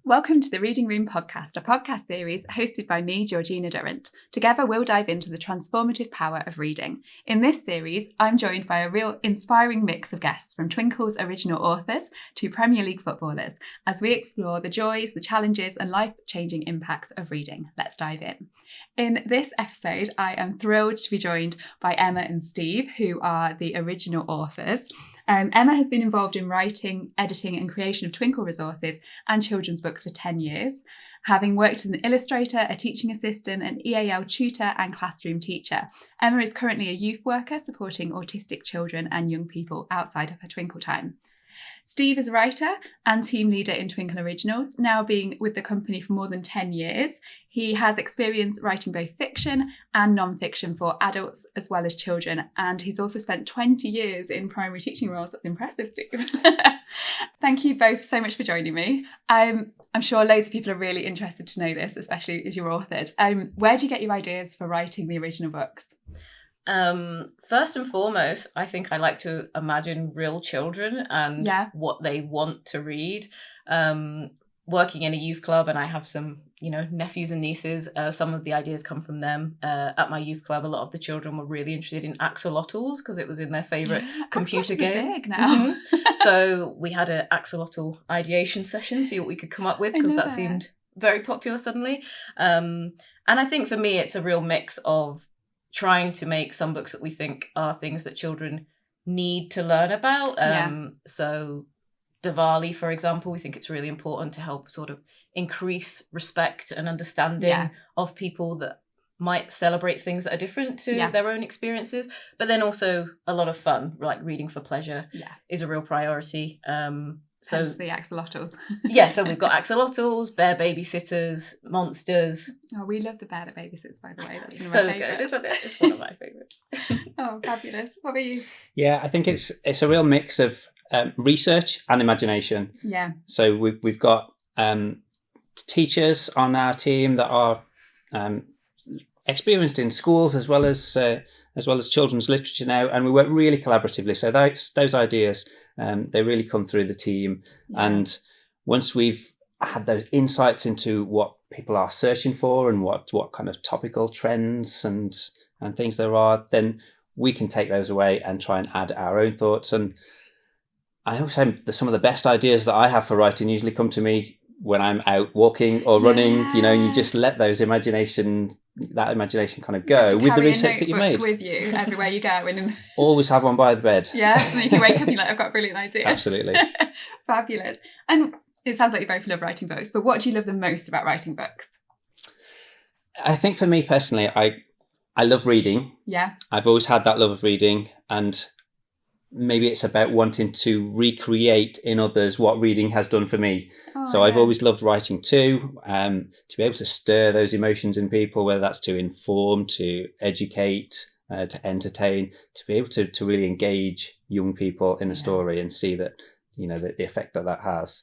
Welcome to the Reading Room podcast, a podcast series hosted by me, Georgina Durrant. Together, we'll dive into the transformative power of reading. In this series, I'm joined by a real inspiring mix of guests, from Twinkl's original authors to Premier League footballers, as we explore the joys, the challenges, and life-changing impacts of reading. Let's dive in. In this episode, I am thrilled to be joined by Emma and Steve, who are the original authors. Emma has been involved in writing, editing and creation of Twinkl resources and children's books for 10 years, having worked as an illustrator, a teaching assistant, an EAL tutor and classroom teacher. Emma is currently a youth worker supporting autistic children and young people outside of her Twinkl time. Steve is a writer and team leader in Twinkl Originals, now being with the company for more than 10 years. He has experience writing both fiction and non-fiction for adults as well as children, and he's also spent 20 years in primary teaching roles. That's impressive, Steve. Thank you both so much for joining me. I'm sure loads of people are really interested to know this, especially as your authors. Where do you get your ideas for writing the original books? First and foremost, I think I like to imagine real children and what they want to read. Working in a youth club, and I have some, nephews and nieces. Some of the ideas come from them. At my youth club, a lot of the children were really interested in axolotls because it was in their favourite computer game. Big now. So we had an axolotl ideation session, see what we could come up with, because that seemed very popular suddenly. And I think for me, it's a real mix of trying to make some books that we think are things that children need to learn about. So Diwali, for example, we think it's really important to help sort of increase respect and understanding of people that might celebrate things that are different to their own experiences. But then also a lot of fun, like reading for pleasure is a real priority. So hence the axolotls. So we've got axolotls, bear babysitters, monsters. Oh, we love the bear that babysits, by the way. That's one of my favourites. Good, isn't it? It's one of my favourites. Oh, fabulous. What about you? Yeah, I think it's a real mix of research and imagination. Yeah. So we've got teachers on our team that are experienced in schools as well as children's literature now, and we work really collaboratively. So those ideas, they really come through the team. And once we've had those insights into what people are searching for and what kind of topical trends and things there are, then we can take those away and try and add our own thoughts. And I always say that some of the best ideas that I have for writing usually come to me when I'm out walking or running, and you just let that imagination kind of go with the research that you've made. With you everywhere you go. And always have one by the bed. Yeah, and if you wake up and you're like, I've got a brilliant idea. Absolutely. Fabulous. And it sounds like you both love writing books, but what do you love the most about writing books? I think for me personally, I love reading. Yeah. I've always had that love of reading, and maybe it's about wanting to recreate in others what reading has done for me. I've always loved writing too, to be able to stir those emotions in people, whether that's to inform, to educate, to entertain, to be able to really engage young people in a story and see that, the effect that has.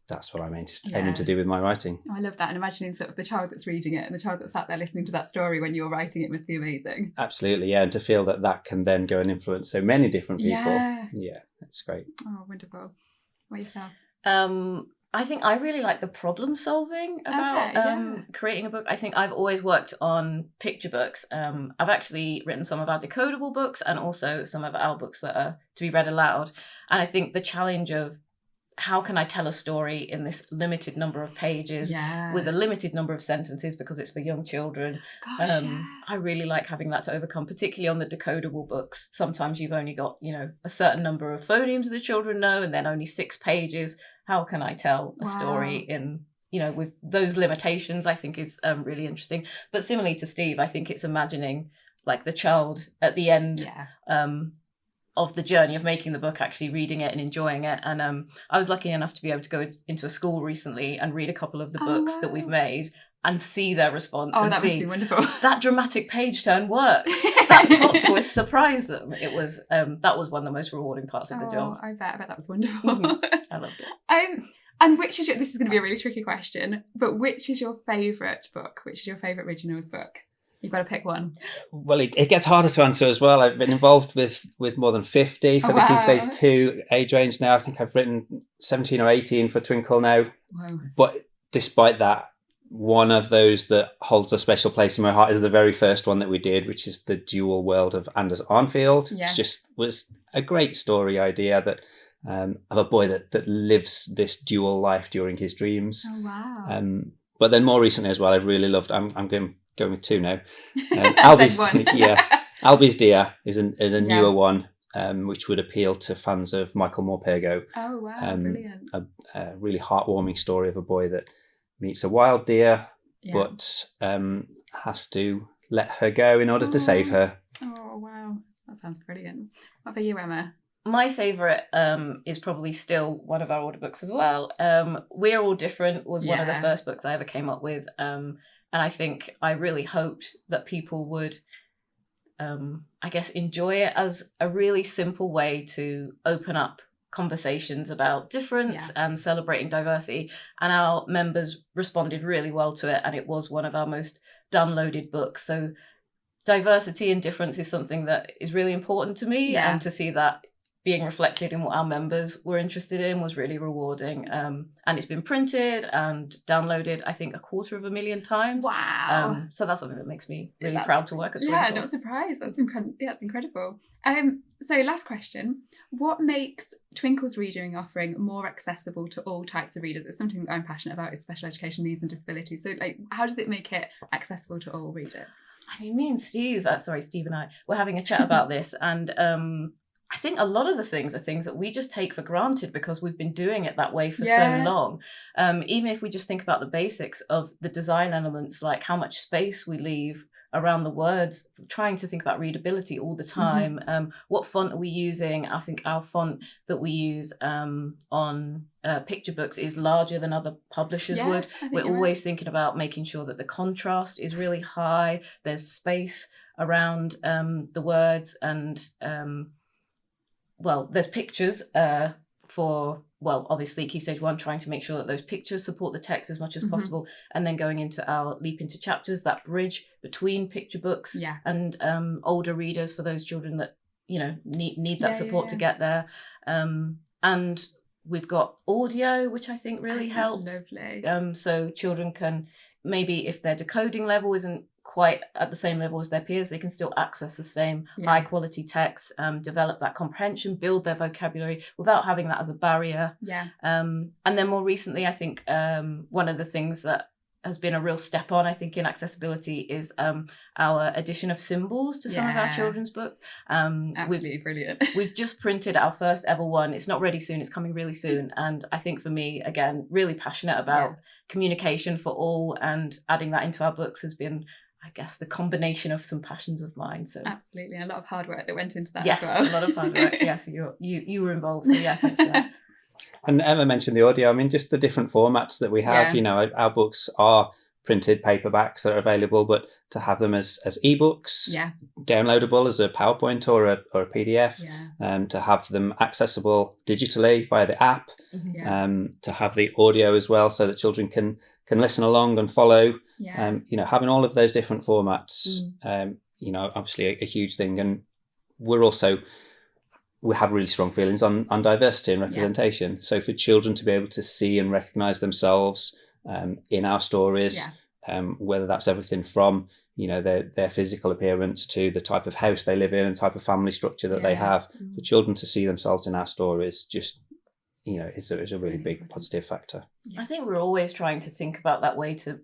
That's what I'm aiming to do with my writing. Oh, I love that. And imagining sort of the child that's reading it and the child that's sat there listening to that story when you're writing it must be amazing. Absolutely, yeah. And to feel that can then go and influence so many different people. Yeah, that's great. Oh, wonderful. What yourself? I think I really like the problem solving about creating a book. I think I've always worked on picture books. I've actually written some of our decodable books and also some of our books that are to be read aloud. And I think the challenge of how can I tell a story in this limited number of pages with a limited number of sentences because it's for young children. I really like having that to overcome, particularly on the decodable books. Sometimes you've only got, a certain number of phonemes the children know and then only 6 pages. How can I tell a story in, with those limitations? I think is really interesting. But similarly to Steve, I think it's imagining like the child at the end of the journey of making the book, actually reading it and enjoying it. And I was lucky enough to be able to go into a school recently and read a couple of the books that we've made and see their response. Oh, and that see must be wonderful. That dramatic page turn works. That plot twist surprised them. It was that was one of the most rewarding parts of the job. I bet that was wonderful. I loved it. And which is this is going to be a really tricky question, but which is your favourite book? Which is your favourite Originals book? You've got to pick one. Well, it gets harder to answer as well. I've been involved with more than 50 for the Key Stage 2 age range now. I think I've written 17 or 18 for Twinkl now. Wow. But despite that, one of those that holds a special place in my heart is the very first one that we did, which is the dual world of Anders Arnfield. Yeah. It just was a great story idea that of a boy that lives this dual life during his dreams. Oh, wow. But then more recently as well, I've really loved, I'm going with two now. Albie's Dear is a newer one, which would appeal to fans of Michael Morpurgo. Oh, wow, brilliant. A really heartwarming story of a boy that meets a wild deer, but has to let her go in order to save her. Oh, wow. That sounds brilliant. What about you, Emma? My favourite is probably still one of our order books as well. We're All Different was one of the first books I ever came up with. And I think I really hoped that people would, I guess, enjoy it as a really simple way to open up conversations about difference and celebrating diversity. And our members responded really well to it. And it was one of our most downloaded books. So diversity and difference is something that is really important to me. And to see that being reflected in what our members were interested in was really rewarding. And it's been printed and downloaded, I think, 250,000 times. Wow. So that's something that makes me really proud to work at Twinkl. Yeah, not surprised. That's incredible. So last question. What makes Twinkl's reading offering more accessible to all types of readers? It's something that I'm passionate about, is special education needs and disabilities. So how does it make it accessible to all readers? I mean, me and Steve and I were having a chat about this, and I think a lot of the things are things that we just take for granted because we've been doing it that way for so long. Even if we just think about the basics of the design elements, like how much space we leave around the words, trying to think about readability all the time. What font are we using? I think our font that we use on picture books is larger than other publishers would. We're always thinking about making sure that the contrast is really high. There's space around the words, and there's pictures for, obviously Key Stage 1, trying to make sure that those pictures support the text as much as possible, and then going into our Leap Into Chapters, that bridge between picture books and older readers for those children that, need that support to get there. And we've got audio, which I think really helps. Lovely. So children can, maybe if their decoding level isn't quite at the same level as their peers, they can still access the same high quality text, develop that comprehension, build their vocabulary without having that as a barrier. And then more recently, I think one of the things that has been a real step on, I think, in accessibility is our addition of symbols to some of our children's books. Absolutely brilliant. We've just printed our first ever one. It's not ready soon, it's coming really soon. And I think for me, again, really passionate about communication for all, and adding that into our books has been, I guess, the combination of some passions of mine. So absolutely, a lot of hard work that went into that. Yes, as well. A lot of hard work. Yes, you were involved. So thanks for that. And Emma mentioned the audio. I mean, just the different formats that we have. Our books are printed paperbacks that are available, but to have them as ebooks, downloadable as a PowerPoint or a PDF, to have them accessible digitally via the app, to have the audio as well, so that children can listen along and follow. Having all of those different formats, obviously a huge thing. And we have really strong feelings on diversity and representation. So for children to be able to see and recognise themselves in our stories, whether that's everything from their physical appearance to the type of house they live in and type of family structure that they have, for children to see themselves in our stories, just is a really big positive factor. I think we're always trying to think about that way to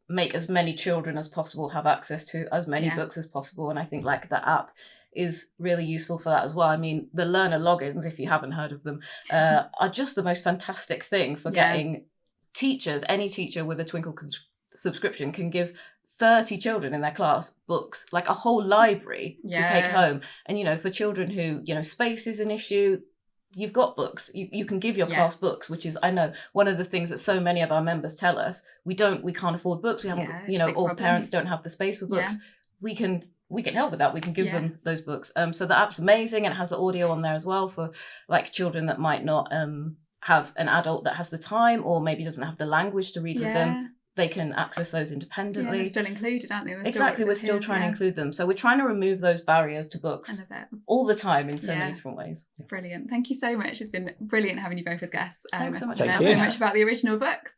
make as many children as possible have access to as many books as possible. And I think the app is really useful for that as well. I mean, the learner logins, if you haven't heard of them, are just the most fantastic thing for getting teachers. Any teacher with a Twinkl subscription can give 30 children in their class books, like a whole library to take home. And, for children who, space is an issue, you've got books. You can give your class books, which is, I know, one of the things that so many of our members tell us. We can't afford books. We haven't, all parents don't have the space for books. We can help with that. We can give them those books. So the app's amazing, and it has the audio on there as well for children that might not have an adult that has the time, or maybe doesn't have the language to read with them. they can access those independently. They're still included, aren't they? We're still trying to include them. So we're trying to remove those barriers to books all the time in so many different ways. Brilliant. Thank you so much. It's been brilliant having you both as guests. Thanks so much. Learned so much about the original books.